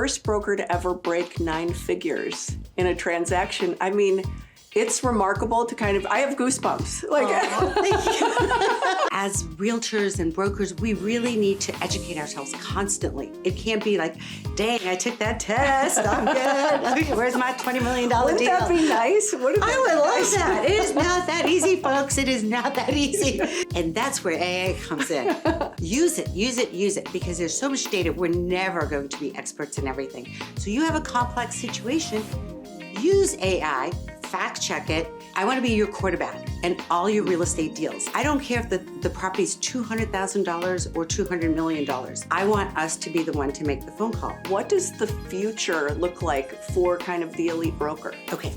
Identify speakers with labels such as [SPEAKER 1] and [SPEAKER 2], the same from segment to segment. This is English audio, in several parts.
[SPEAKER 1] first broker to ever break 9 figures in a transaction. I mean, it's remarkable to I have goosebumps.
[SPEAKER 2] Thank you. As realtors and brokers, we really need to educate ourselves constantly. It can't be like, dang, I took that test, I'm good. Where's my $20 million deal?
[SPEAKER 1] Wouldn't that be nice?
[SPEAKER 2] I would love that. It is not that easy, folks. It is not that easy. And that's where AI comes in. Use it, use it, use it, because there's so much data. We're never going to be experts in everything. So you have a complex situation, use AI, fact check it. I want to be your quarterback in all your real estate deals. I don't care if the property is $200,000 or $200 million. I want us to be the one to make the phone call.
[SPEAKER 1] What does the future look like for the elite broker?
[SPEAKER 2] Okay,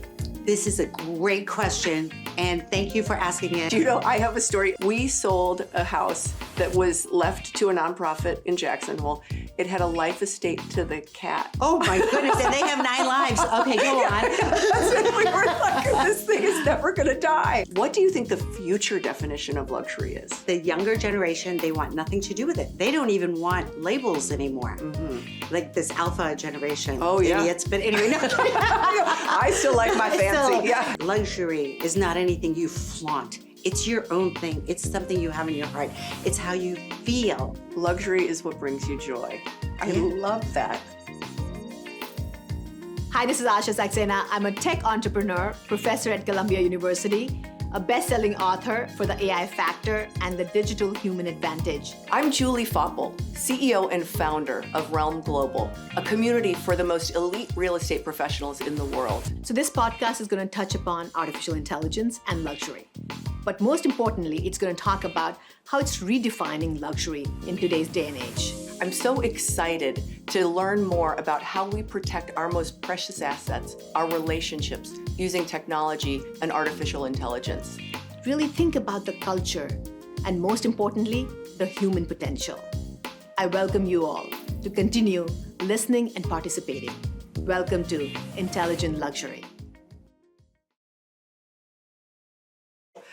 [SPEAKER 2] this is a great question, and thank you for asking it.
[SPEAKER 1] Do you know, I have a story. We sold a house that was left to a nonprofit in Jacksonville. It had a life estate to the cat.
[SPEAKER 2] Oh my goodness, and they have 9 lives. Okay, go on.
[SPEAKER 1] That's it. We were like, this thing is never gonna die. What do you think the future definition of luxury is?
[SPEAKER 2] The younger generation, they want nothing to do with it. They don't even want labels anymore. Like this alpha generation.
[SPEAKER 1] Oh, yeah.
[SPEAKER 2] Idiots, but anyway, no.
[SPEAKER 1] I still like my fancy, yeah.
[SPEAKER 2] Luxury is not anything you flaunt. It's your own thing. It's something you have in your heart. It's how you feel.
[SPEAKER 1] Luxury is what brings you joy. I love that.
[SPEAKER 3] Hi, this is Asha Saxena. I'm a tech entrepreneur, professor at Columbia University, a best-selling author for The AI Factor and The Digital Human Advantage.
[SPEAKER 1] I'm Julie Foppel, CEO and founder of Realm Global, a community for the most elite real estate professionals in the world.
[SPEAKER 3] So this podcast is going to touch upon artificial intelligence and luxury. But most importantly, it's going to talk about how it's redefining luxury in today's day and age.
[SPEAKER 1] I'm so excited to learn more about how we protect our most precious assets, our relationships, using technology and artificial intelligence.
[SPEAKER 3] Really think about the culture and, most importantly, the human potential. I welcome you all to continue listening and participating. Welcome to Intelligent Luxury.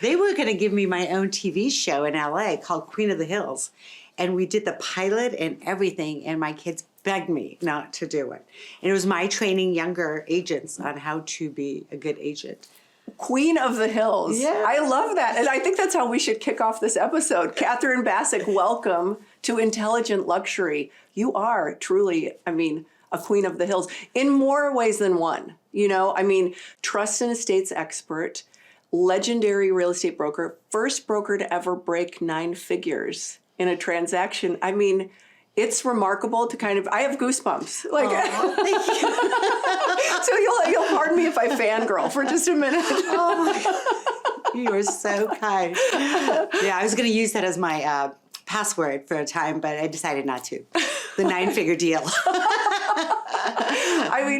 [SPEAKER 2] They were going to give me my own TV show in LA called Queen of the Hills. And we did the pilot and everything, and my kids begged me not to do it. And it was my training younger agents on how to be a good agent.
[SPEAKER 1] Queen of the Hills.
[SPEAKER 2] Yeah.
[SPEAKER 1] I love that. And I think that's how we should kick off this episode. Catherine Bassick, welcome to Intelligent Luxury. You are truly, a queen of the hills in more ways than one. Trust and estates expert, legendary real estate broker, first broker to ever break 9 figures in a transaction. It's remarkable to I have goosebumps.
[SPEAKER 2] Thank you.
[SPEAKER 1] So you'll pardon me if I fangirl for just a minute.
[SPEAKER 2] Oh my God. You are so kind. Yeah, I was going to use that as my password for a time, but I decided not to. The 9-figure deal.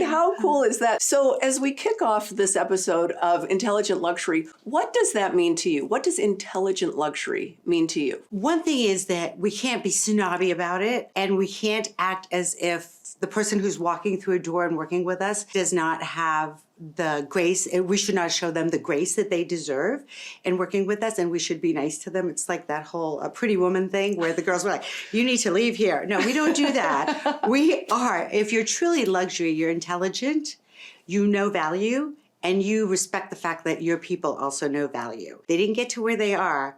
[SPEAKER 1] How cool is that? So as we kick off this episode of Intelligent Luxury, what does that mean to you? What does intelligent luxury mean to you?
[SPEAKER 2] One thing is that we can't be snobby about it, and we can't act as if the person who's walking through a door and working with us does not have the grace, and we should not show them the grace that they deserve in working with us, and we should be nice to them. It's like that whole Pretty Woman thing where the girls were like, you need to leave here. No, we don't do that. We are, if you're truly luxury, you're intelligent, you know value, and you respect the fact that your people also know value. They didn't get to where they are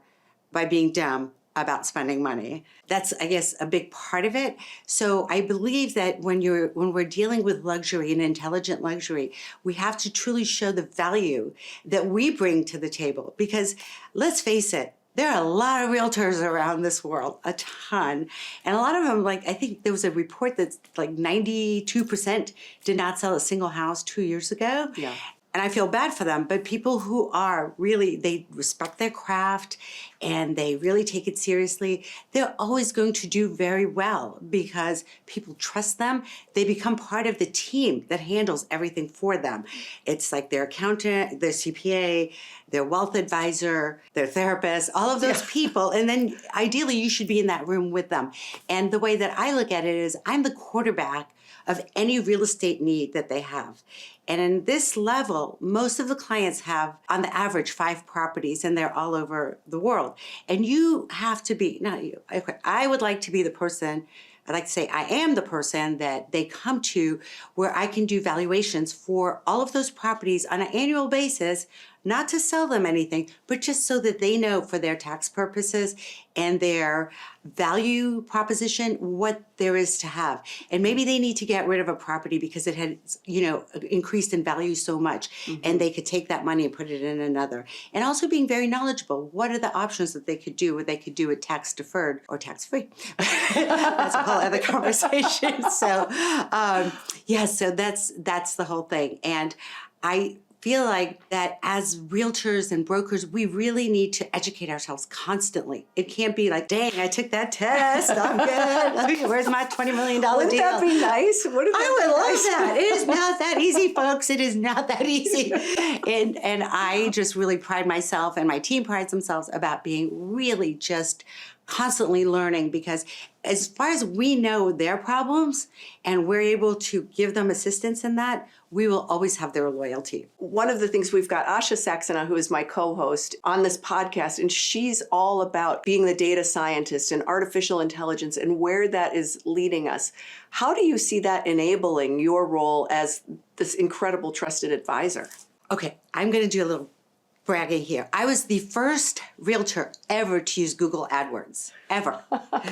[SPEAKER 2] by being dumb about spending money. That's, I guess, a big part of it. So I believe that when we're dealing with luxury and intelligent luxury, we have to truly show the value that we bring to the table. Because let's face it, there are a lot of realtors around this world, a ton. And a lot of them, I think there was a report that's 92% did not sell a single house 2 years ago.
[SPEAKER 1] Yeah.
[SPEAKER 2] And I feel bad for them, but people who are really, they respect their craft and they really take it seriously, they're always going to do very well because people trust them. They become part of the team that handles everything for them. It's like their accountant, their CPA, their wealth advisor, their therapist, all of those people. And then ideally you should be in that room with them. And the way that I look at it is I'm the quarterback of any real estate need that they have. And in this level, most of the clients have, on the average, 5 properties, and they're all over the world. And you have to be, not you, okay, I would like to be the person I like to say I am the person that they come to where I can do valuations for all of those properties on an annual basis, not to sell them anything, but just so that they know for their tax purposes and their value proposition what there is to have. And maybe they need to get rid of a property because it had, increased in value so much, and they could take that money and put it in another. And also being very knowledgeable. What are the options that they could do? They could do it tax deferred or tax free. That's a whole other conversation. So, so that's the whole thing. And I feel like that as realtors and brokers, we really need to educate ourselves constantly. It can't be like, dang, I took that test, I'm good. Where's my $20 million deal?
[SPEAKER 1] Wouldn't that be nice?
[SPEAKER 2] I would love that. It is not that easy, folks. It is not that easy. And I just really pride myself, and my team prides themselves about being really just constantly learning, because as far as we know their problems and we're able to give them assistance in that, we will always have their loyalty.
[SPEAKER 1] One of the things, we've got Asha Saxena, who is my co-host on this podcast, and she's all about being the data scientist and artificial intelligence and where that is leading us. How do you see that enabling your role as this incredible trusted advisor?
[SPEAKER 2] Okay, I'm going to do a little bragging here. I was the first realtor ever to use Google AdWords, ever.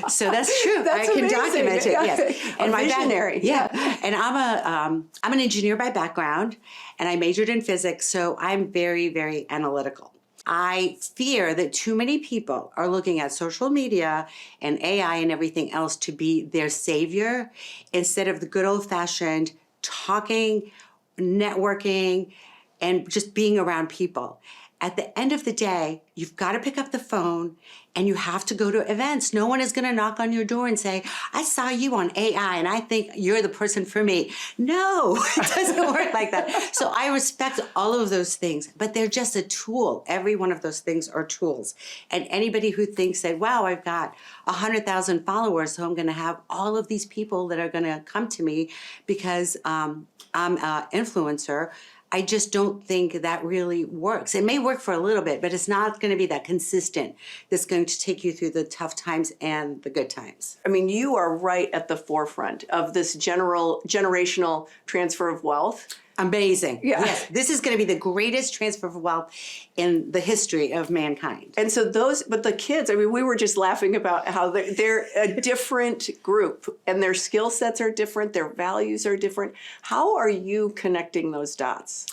[SPEAKER 2] So that's true.
[SPEAKER 1] That's
[SPEAKER 2] I can
[SPEAKER 1] amazing.
[SPEAKER 2] document it. Yes.
[SPEAKER 1] And my visionary.
[SPEAKER 2] Yeah. And I'm an engineer by background, and I majored in physics, so I'm very, very analytical. I fear that too many people are looking at social media and AI and everything else to be their savior instead of the good old-fashioned talking, networking, and just being around people. At the end of the day, you've got to pick up the phone and you have to go to events. No one is going to knock on your door and say, I saw you on AI and I think you're the person for me. No, it doesn't work like that. So I respect all of those things, but they're just a tool. Every one of those things are tools. And anybody who thinks that, wow, I've got 100,000 followers, so I'm going to have all of these people that are going to come to me because I'm an influencer, I just don't think that really works. It may work for a little bit, but it's not going to be that consistent that's going to take you through the tough times and the good times.
[SPEAKER 1] I mean, you are right at the forefront of this generational transfer of wealth.
[SPEAKER 2] Amazing.
[SPEAKER 1] Yeah.
[SPEAKER 2] Yes, this is going to be the greatest transfer of wealth in the history of mankind.
[SPEAKER 1] And so but the kids, I mean, we were just laughing about how they're a different group and their skill sets are different, their values are different. How are you connecting those dots?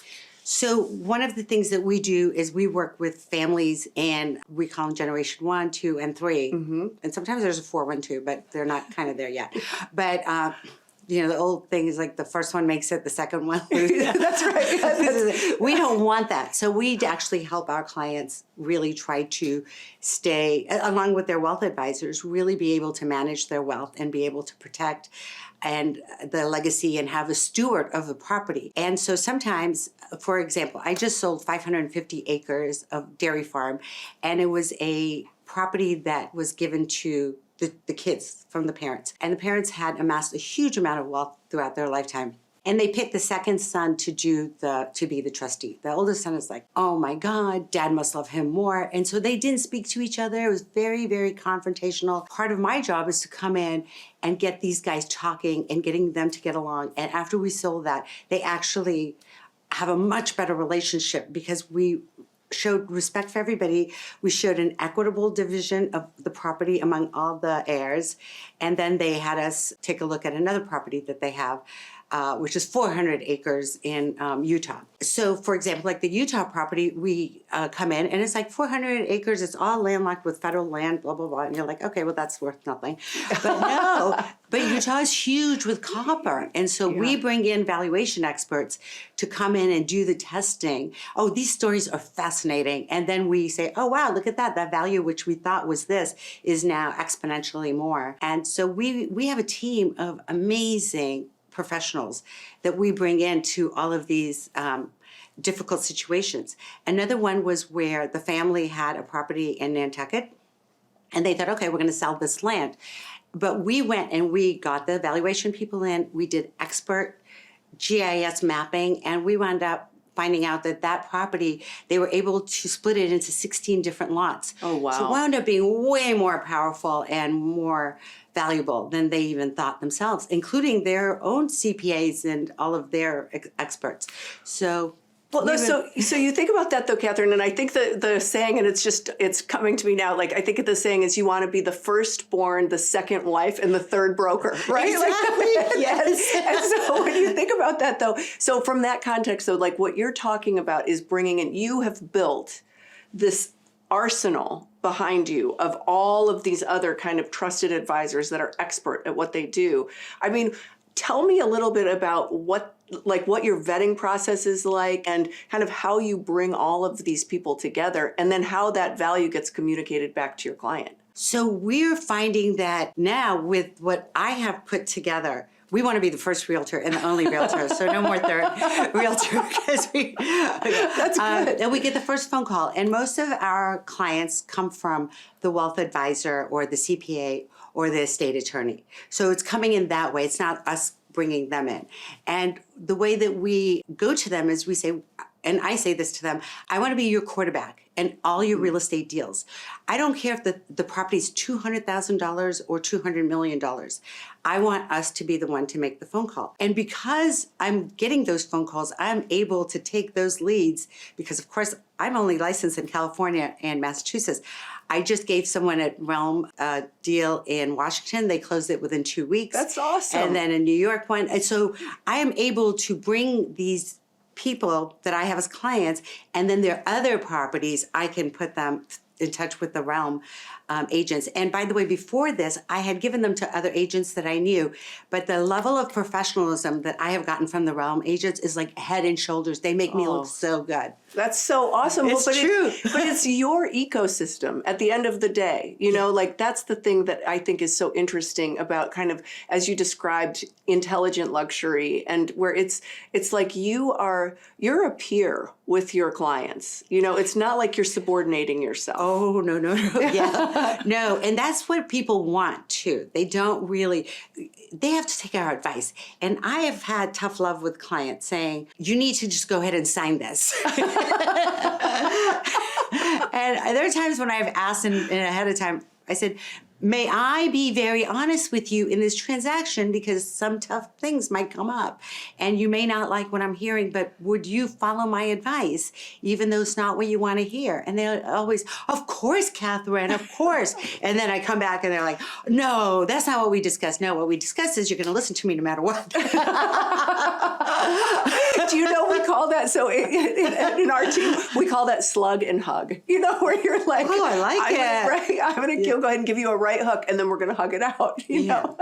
[SPEAKER 2] So one of the things that we do is we work with families, and we call them generation 1, 2, and 3. Mm-hmm. And sometimes there's a 4, 1, 2, but they're not kind of there yet. But the old thing is like the first one makes it, the second one loses.
[SPEAKER 1] That's right.
[SPEAKER 2] We don't want that. So we actually help our clients really try to stay, along with their wealth advisors, really be able to manage their wealth and be able to protect and the legacy and have a steward of the property. And so sometimes, for example, I just sold 550 acres of dairy farm, and it was a property that was given to the kids from the parents. And the parents had amassed a huge amount of wealth throughout their lifetime. And they picked the second son to be the trustee. The oldest son is like, oh my God, dad must love him more. And so they didn't speak to each other. It was very, very confrontational. Part of my job is to come in and get these guys talking and getting them to get along. And after we sold that, they actually have a much better relationship because we showed respect for everybody. We showed an equitable division of the property among all the heirs. And then they had us take a look at another property that they have, which is 400 acres in Utah. So, for example, like the Utah property, we come in and it's like 400 acres. It's all landlocked with federal land, blah, blah, blah. And you're like, okay, well, that's worth nothing. But no, but Utah is huge with copper. And so we bring in valuation experts to come in and do the testing. Oh, these stories are fascinating. And then we say, oh, wow, look at that. That value, which we thought was this, is now exponentially more. And so we have a team of amazing professionals that we bring into all of these difficult situations. Another one was where the family had a property in Nantucket, and they thought, okay, we're going to sell this land. But we went and we got the valuation people in, we did expert GIS mapping, and we wound up finding out that that property, they were able to split it into 16 different lots.
[SPEAKER 1] Oh, wow.
[SPEAKER 2] So it wound up being way more powerful and more valuable than they even thought themselves, including their own CPAs and all of their experts. So
[SPEAKER 1] well, no, so you think about that though, Catherine, and I think the saying, and it's coming to me now. Like I think the saying is, you want to be the firstborn, the second wife, and the third broker, right?
[SPEAKER 2] Exactly. Yes.
[SPEAKER 1] And so when you think about that though, so from that context though, like what you're talking about is bringing in. You have built this arsenal behind you of all of these other kind of trusted advisors that are expert at what they do. I mean, tell me a little bit about what your vetting process is like, and kind of how you bring all of these people together, and then how that value gets communicated back to your client.
[SPEAKER 2] So we're finding that now with what I have put together, we want to be the first realtor and the only realtor, so no more third realtor. Because that's good. And we get the first phone call. And most of our clients come from the wealth advisor or the CPA or the estate attorney. So it's coming in that way. It's not us bringing them in. And the way that we go to them is we say, and I say this to them, I want to be your quarterback in all your real estate deals. I don't care if the property is $200,000 or $200 million. I want us to be the one to make the phone call. And because I'm getting those phone calls, I'm able to take those leads because, of course, I'm only licensed in California and Massachusetts. I just gave someone at Realm a deal in Washington. They closed it within 2 weeks.
[SPEAKER 1] That's awesome.
[SPEAKER 2] And then a New York one. And so I am able to bring these people that I have as clients, and then their other properties, I can put them in touch with the Realm agents. And by the way, before this, I had given them to other agents that I knew, but the level of professionalism that I have gotten from the Realm agents is like head and shoulders. They make me look so good.
[SPEAKER 1] That's so awesome.
[SPEAKER 2] It's true.
[SPEAKER 1] But it's your ecosystem at the end of the day. You know, like that's the thing that I think is so interesting about kind of, as you described, intelligent luxury, and where it's like you're a peer with your clients. You know, it's not like you're subordinating yourself.
[SPEAKER 2] Oh, no. Yeah. No. And that's what people want too. They don't really, they have to take our advice. And I have had tough love with clients saying, you need to just go ahead and sign this. And there are times when I've asked in ahead of time, I said, may I be very honest with you in this transaction because some tough things might come up and you may not like what I'm hearing, but would you follow my advice even though it's not what you want to hear? And they're always, of course, Catherine, of course. And then I come back and they're like, no, that's not what we discussed. No, what we discussed is you're going to listen to me no matter what.
[SPEAKER 1] Do you know we call that, so in our team, we call that slug and hug. You know, where you're like,
[SPEAKER 2] oh, I like it.
[SPEAKER 1] I'm going to go ahead and give you a right hook, and then we're going to hug it out. You know?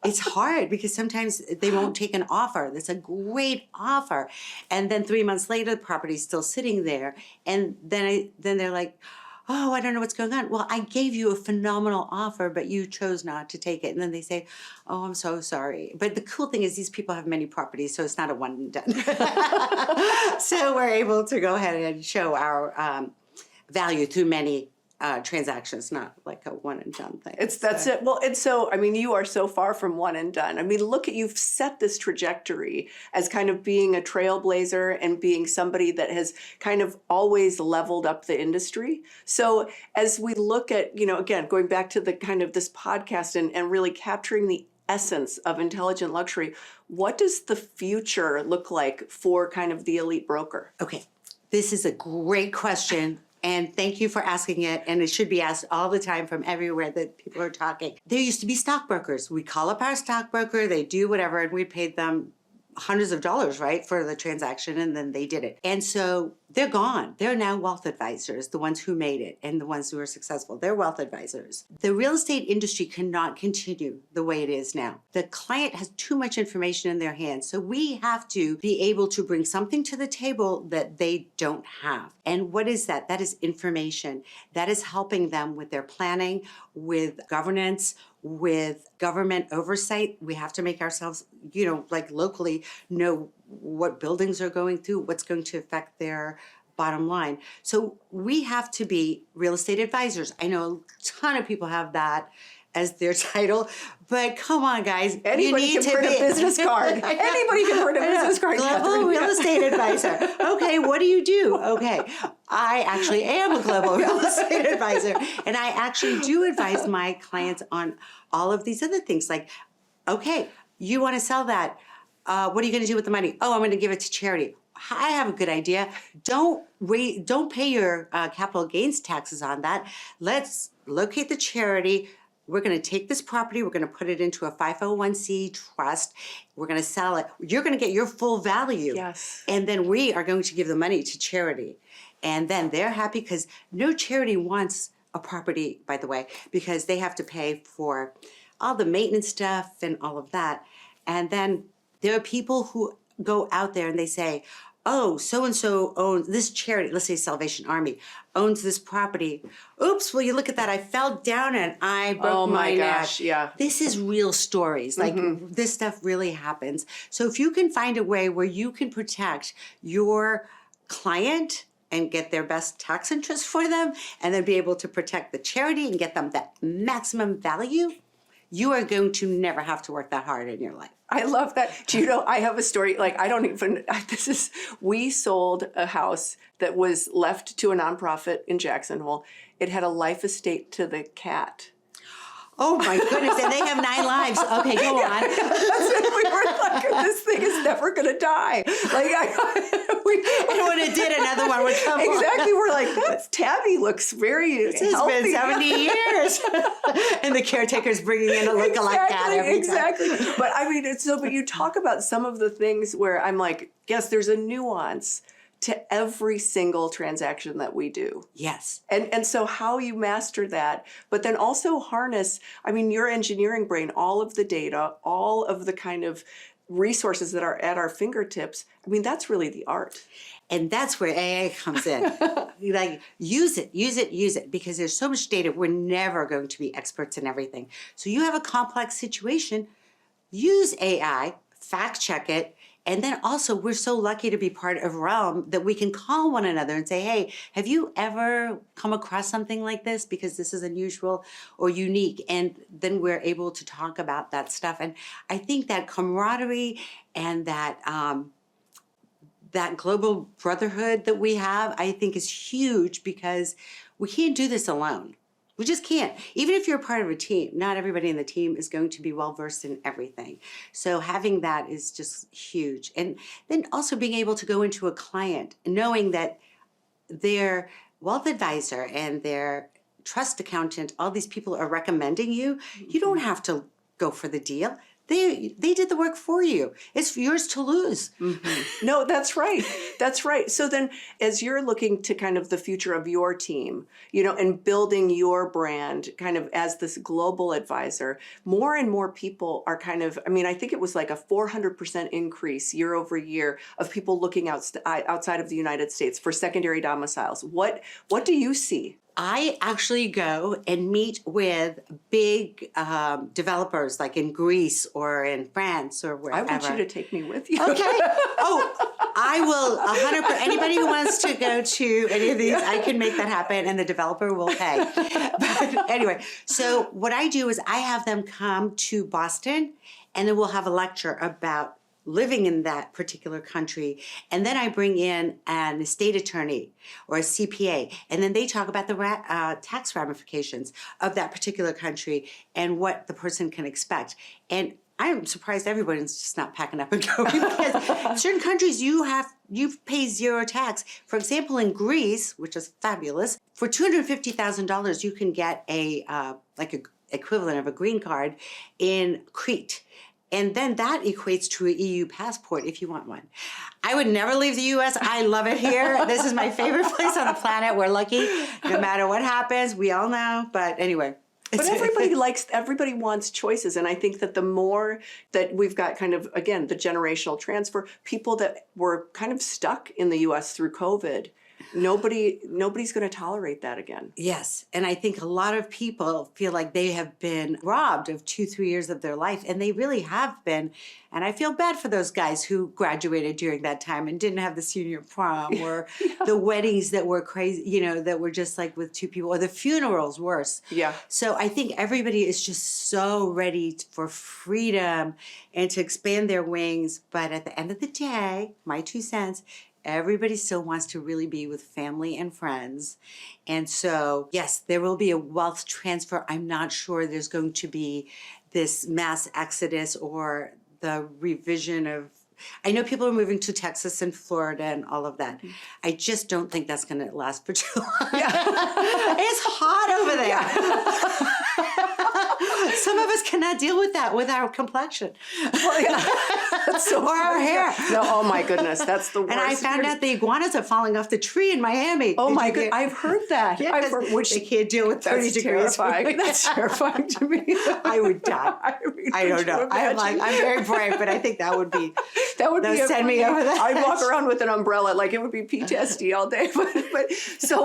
[SPEAKER 2] It's hard because sometimes they won't take an offer. That's a great offer. And then 3 months later, the property's still sitting there. And then they're like, oh, I don't know what's going on. Well, I gave you a phenomenal offer, but you chose not to take it. And then they say, oh, I'm so sorry. But the cool thing is these people have many properties, so it's not a one and done. So we're able to go ahead and show our value through many transactions, not like a one and done thing.
[SPEAKER 1] That's it. Well, it's so, I mean, you are so far from one and done. I mean, look at, you've set this trajectory as kind of being a trailblazer and being somebody that has kind of always leveled up the industry. So as we look at, you know, again, going back to the kind of this podcast and really capturing the essence of intelligent luxury, what does the future look like for kind of the elite broker?
[SPEAKER 2] Okay, this is a great question. And thank you for asking it. And it should be asked all the time from everywhere that people are talking. There used to be stockbrokers. We call up our stockbroker, they do whatever, and we paid them hundreds of dollars, right, for the transaction, and then they did it. And so they're gone. They're now wealth advisors, the ones who made it and the ones who are successful. They're wealth advisors. The real estate industry cannot continue the way it is now. The client has too much information in their hands. So we have to be able to bring something to the table that they don't have. And what is that? That is information. That is helping them with their planning, with governance, with government oversight. We have to make ourselves, you know, like locally know what buildings are going through, what's going to affect their bottom line. So we have to be real estate advisors. I know a ton of people have that as their title, But come on, guys.
[SPEAKER 1] Anybody can print a business card. Anybody can print a business card.
[SPEAKER 2] Global
[SPEAKER 1] Catherine.
[SPEAKER 2] real estate advisor. Okay, what do you do? Okay, I actually am a global real estate advisor, and I actually do advise my clients on all of these other things. Like, okay, you want to sell that. What are you going to do with the money? Oh, I'm going to give it to charity. I have a good idea. Don't pay your capital gains taxes on that. Let's locate the charity. We're going to take this property. We're going to put it into a 501c trust. We're going to sell it. You're going to get your full value.
[SPEAKER 1] Yes.
[SPEAKER 2] And then we are going to give the money to charity. And then they're happy because no charity wants a property, by the way, because they have to pay for all the maintenance stuff and all of that. And then there are people who go out there and they say, oh, so-and-so owns this charity, let's say Salvation Army, owns this property. Oops, will you look at that? I fell down and I broke my
[SPEAKER 1] gosh,
[SPEAKER 2] neck.
[SPEAKER 1] yeah.
[SPEAKER 2] This is real stories. Like this stuff really happens. So if you can find a way where you can protect your client and get their best tax interest for them, and then be able to protect the charity and get them that maximum value, you are going to never have to work that hard in your life.
[SPEAKER 1] I love that. Do you know, I have a story, like, we sold a house that was left to a nonprofit in Jacksonville. It had a life estate to the cat.
[SPEAKER 2] Oh my goodness, and they have 9 lives. Okay, go on.
[SPEAKER 1] We were like, this thing is never going to die. Like,
[SPEAKER 2] And when it did, another one would come on.
[SPEAKER 1] exactly. We're like, that's Tabby looks very
[SPEAKER 2] It's
[SPEAKER 1] healthy.
[SPEAKER 2] been 70 years. And the caretaker's bringing in a lookalike cat every time.
[SPEAKER 1] Exactly. But I mean, but you talk about some of the things where I'm like, yes, there's a nuance to every single transaction that we do.
[SPEAKER 2] Yes.
[SPEAKER 1] And so how you master that, but then also harness, I mean, your engineering brain, all of the data, all of the kind of resources that are at our fingertips. I mean, that's really the art.
[SPEAKER 2] And that's where AI comes in. Like, use it, because there's so much data. We're never going to be experts in everything. So you have a complex situation, use AI, fact check it. And then also, we're so lucky to be part of Realm that we can call one another and say, hey, have you ever come across something like this? Because this is unusual or unique. And then we're able to talk about that stuff. And I think that camaraderie and that that global brotherhood that we have, I think is huge, because we can't do this alone. We just can't. Even if you're part of a team, not everybody in the team is going to be well-versed in everything. So having that is just huge. And then also being able to go into a client, knowing that their wealth advisor and their trust accountant, all these people are recommending you. You don't have to go for the deal. They did the work for you. It's yours to lose.
[SPEAKER 1] Mm-hmm. No, that's right. That's right. So then as you're looking to kind of the future of your team, and building your brand kind of as this global advisor, more and more people are kind of, I mean, I think it was like a 400% increase year over year of people looking outside of the United States for secondary domiciles. What do you see?
[SPEAKER 2] I actually go and meet with big developers, like in Greece or in France or wherever.
[SPEAKER 1] I want you to take me with you.
[SPEAKER 2] Okay. Oh, I will 100%. Anybody who wants to go to any of these, I can make that happen, and the developer will pay. But anyway, so what I do is I have them come to Boston, and then we'll have a lecture about living in that particular country. And then I bring in an estate attorney or a CPA, and then they talk about the tax ramifications of that particular country and what the person can expect. And I'm surprised everybody's just not packing up and going, because certain countries you pay zero tax. For example, in Greece, which is fabulous, for $250,000 you can get a equivalent of a green card in Crete. And then that equates to an EU passport if you want one. I would never leave the US. I love it here. This is my favorite place on the planet. We're lucky. No matter what happens, we all know. But anyway.
[SPEAKER 1] But everybody wants choices. And I think that the more that we've got kind of, again, the generational transfer, people that were kind of stuck in the US through COVID, nobody's going to tolerate that again.
[SPEAKER 2] Yes. And I think a lot of people feel like they have been robbed of 2-3 years of their life, and they really have been. And I feel bad for those guys who graduated during that time and didn't have the senior prom or the weddings that were crazy, that were just like with two people, or the funerals worse.
[SPEAKER 1] Yeah.
[SPEAKER 2] So I think everybody is just so ready for freedom and to expand their wings. But at the end of the day, my 2 cents, everybody still wants to really be with family and friends. And so, yes, there will be a wealth transfer. I'm not sure there's going to be this mass exodus or the revision of, I know people are moving to Texas and Florida and all of that. I just don't think that's going to last for too long. It's hot over there. Some of us cannot deal with that with our complexion.
[SPEAKER 1] Well, yeah. That's so
[SPEAKER 2] or our hair.
[SPEAKER 1] No, oh my goodness, that's the worst.
[SPEAKER 2] And I found out the iguanas are falling off the tree in Miami.
[SPEAKER 1] Oh my goodness, I've heard that.
[SPEAKER 2] Yeah,
[SPEAKER 1] I've heard,
[SPEAKER 2] which they can't deal with 30
[SPEAKER 1] that's
[SPEAKER 2] degrees.
[SPEAKER 1] Terrifying. That's terrifying to me.
[SPEAKER 2] I would die. I don't know. I'm very brave, but I think that would be.
[SPEAKER 1] That would be
[SPEAKER 2] send me over there.
[SPEAKER 1] I'd walk around with an umbrella, like it would be PTSD all day. But so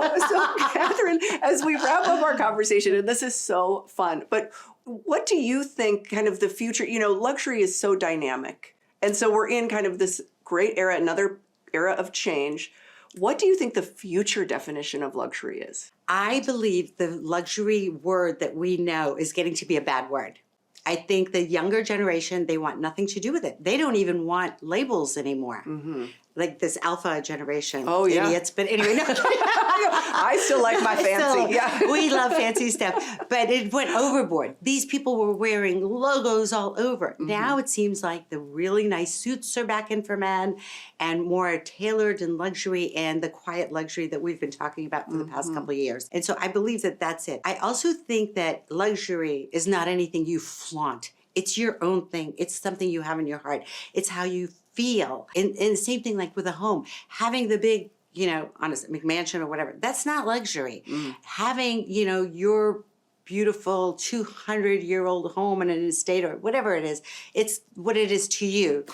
[SPEAKER 1] Catherine, as we wrap up our conversation, and this is so fun, but what do you think kind of the future, luxury is so dynamic. And so we're in kind of this great era, another era of change. What do you think the future definition of luxury is?
[SPEAKER 2] I believe the luxury word that we know is getting to be a bad word. I think the younger generation, they want nothing to do with it. They don't even want labels anymore. Mm-hmm. Like this alpha generation.
[SPEAKER 1] Oh, yeah.
[SPEAKER 2] Idiots. But anyway, no.
[SPEAKER 1] I still like my fancy. Yeah.
[SPEAKER 2] We love fancy stuff. But it went overboard. These people were wearing logos all over. Mm-hmm. Now it seems like the really nice suits are back in for men and more tailored and luxury and the quiet luxury that we've been talking about for the past couple of years. And so I believe that that's it. I also think that luxury is not anything you flaunt. It's your own thing. It's something you have in your heart. It's how you feel. And the same thing like with a home. Having the big, on a McMansion or whatever, that's not luxury. Having, your beautiful 200-year-old home in an estate or whatever it is, it's what it is to you.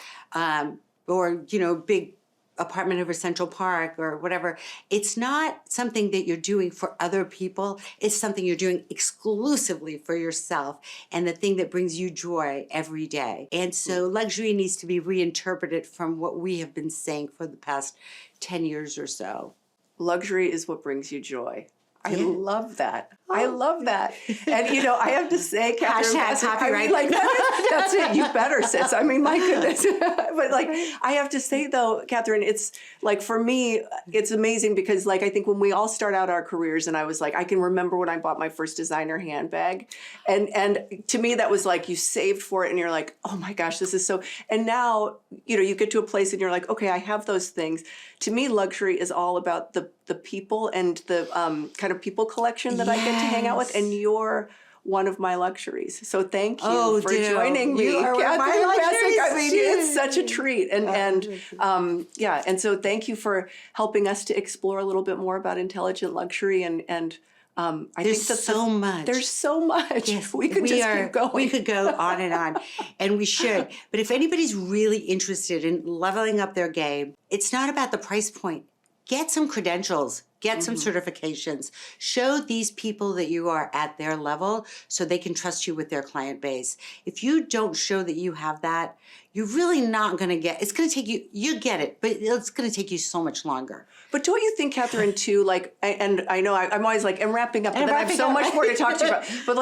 [SPEAKER 2] Or, big apartment over Central Park or whatever. It's not something that you're doing for other people. It's something you're doing exclusively for yourself and the thing that brings you joy every day. And so luxury needs to be reinterpreted from what we have been saying for the past 10 years or so.
[SPEAKER 1] Luxury is what brings you joy. I love that. I love that. And, I have to say, Catherine,
[SPEAKER 2] copyright.
[SPEAKER 1] That's it. You better, sis. I mean, my goodness. But I have to say, though, Catherine, it's for me, it's amazing because I think when we all start out our careers and I was I can remember when I bought my first designer handbag. And to me, that was you saved for it and you're oh my gosh, this is so, and now, you get to a place and you're okay, I have those things. To me, luxury is all about the people and the kind of people collection that I get to hang out with, and you're one of my luxuries. So thank you for joining me,
[SPEAKER 2] you are
[SPEAKER 1] Catherine
[SPEAKER 2] my
[SPEAKER 1] Bassick.
[SPEAKER 2] luxuries.
[SPEAKER 1] It's such a treat, and so thank you for helping us to explore a little bit more about intelligent luxury and. I
[SPEAKER 2] there's
[SPEAKER 1] think
[SPEAKER 2] so much.
[SPEAKER 1] There's so much.
[SPEAKER 2] Yes,
[SPEAKER 1] we could keep going.
[SPEAKER 2] We could go on, and we should. But if anybody's really interested in leveling up their game, it's not about the price point. Get some credentials. Get some certifications. Show these people that you are at their level so they can trust you with their client base. If you don't show that you have that, you're really not going to get, it's going to take you get it, but it's going to take you so much longer.
[SPEAKER 1] But don't you think, Catherine, too, and I know I'm always I'm wrapping up, but then I have so much more to talk to you about. But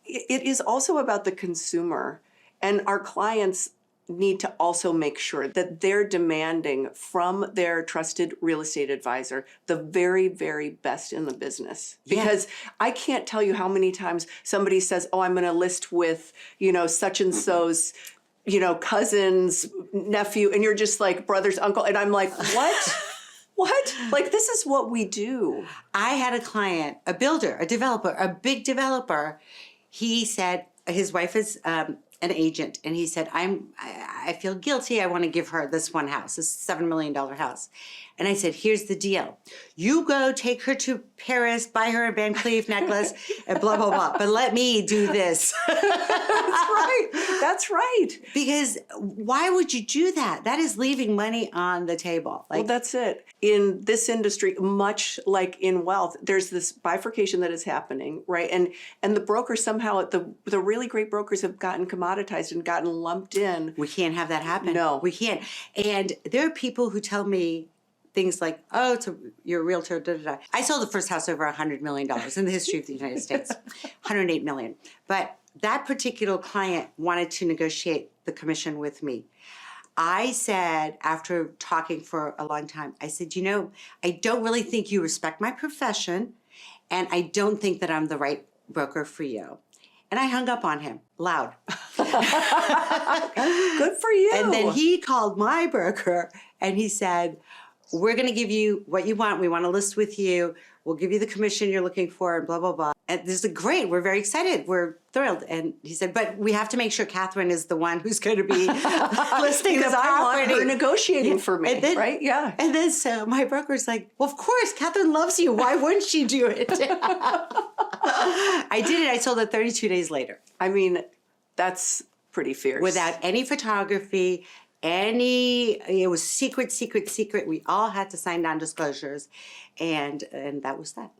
[SPEAKER 1] it is also about the consumer, and our clients need to also make sure that they're demanding from their trusted real estate advisor the very, very best in the business. Because I can't tell you how many times somebody says, oh, I'm going to list with, such and so's, cousin's nephew, and you're just brother's uncle. And I'm what? What? This is what we do.
[SPEAKER 2] I had a client, a builder, a developer, a big developer. He said his wife is an agent, and he said, I feel guilty. I want to give her this one house, this $7 million house. And I said, here's the deal. You go take her to Paris, buy her a Van Cleef necklace, and blah, blah, blah. But let me do this.
[SPEAKER 1] That's right. That's right.
[SPEAKER 2] Because why would you do that? That is leaving money on the table.
[SPEAKER 1] Well, that's it. In this industry, much like in wealth, there's this bifurcation that is happening, right? And the brokers somehow, the really great brokers have gotten commoditized and gotten lumped in.
[SPEAKER 2] We can't have that happen.
[SPEAKER 1] No.
[SPEAKER 2] We can't. And there are people who tell me things like, oh, you're a realtor, da, da, da. I sold the first house over $100 million in the history of the United States, $108 million. But that particular client wanted to negotiate the commission with me. I said, after talking for a long time, I said, I don't really think you respect my profession, and I don't think that I'm the right broker for you. And I hung up on him loud.
[SPEAKER 1] Good for you.
[SPEAKER 2] And then he called my broker and he said, we're going to give you what you want. We want to list with you. We'll give you the commission you're looking for and blah, blah, blah. And this is great. We're very excited. We're thrilled. And he said, but we have to make sure Catherine is the one who's going to be listing the
[SPEAKER 1] because
[SPEAKER 2] property.
[SPEAKER 1] I want her negotiating for me,
[SPEAKER 2] And then-
[SPEAKER 1] right? Yeah.
[SPEAKER 2] And then so my broker's like, well, of course, Catherine loves you. Why wouldn't she do it? I did it. I sold it 32 days later.
[SPEAKER 1] I mean, that's pretty fierce.
[SPEAKER 2] Without any photography, it was secret. We all had to sign non-disclosures, and that was that.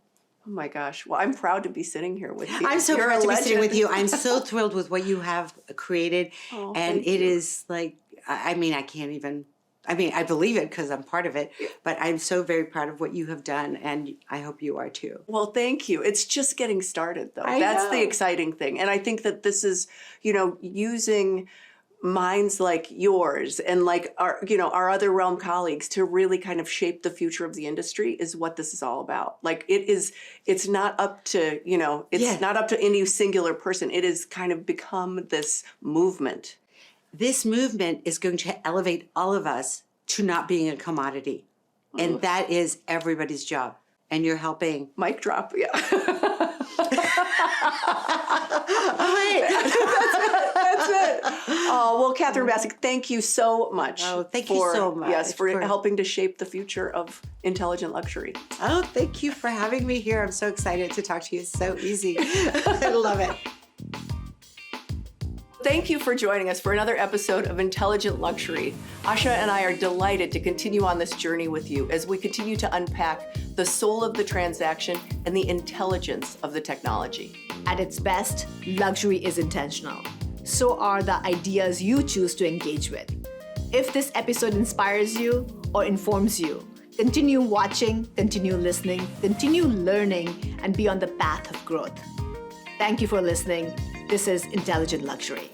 [SPEAKER 1] Oh my gosh. Well, I'm proud to be sitting here with you.
[SPEAKER 2] I'm so
[SPEAKER 1] You're
[SPEAKER 2] proud
[SPEAKER 1] a
[SPEAKER 2] to be sitting
[SPEAKER 1] legend.
[SPEAKER 2] with you. I'm so thrilled with what you have created,
[SPEAKER 1] Oh,
[SPEAKER 2] and
[SPEAKER 1] thank
[SPEAKER 2] it
[SPEAKER 1] you.
[SPEAKER 2] is like, I believe it because I'm part of it, but I'm so very proud of what you have done, and I hope you are too.
[SPEAKER 1] Well, thank you. It's just getting started, though.
[SPEAKER 2] I
[SPEAKER 1] That's
[SPEAKER 2] know.
[SPEAKER 1] the exciting thing. And I think that this is, using minds like yours and like our other realm colleagues to really kind of shape the future of the industry is what this is all about. Like it's not up to, not up to any singular person. It has kind of become this movement.
[SPEAKER 2] This movement is going to elevate all of us to not being a commodity. And that is everybody's job. And you're helping.
[SPEAKER 1] Mic drop, yeah. That's it. Oh, well, Catherine Bassick, thank you so much.
[SPEAKER 2] Oh, thank you so much.
[SPEAKER 1] Yes, for helping to shape the future of intelligent luxury.
[SPEAKER 2] Oh, thank you for having me here. I'm so excited to talk to you. It's so easy. I love it.
[SPEAKER 1] Thank you for joining us for another episode of Intelligent Luxury. Asha and I are delighted to continue on this journey with you as we continue to unpack the soul of the transaction and the intelligence of the technology.
[SPEAKER 3] At its best, luxury is intentional. So are the ideas you choose to engage with. If this episode inspires you or informs you, continue watching, continue listening, continue learning, and be on the path of growth. Thank you for listening. This is Intelligent Luxury.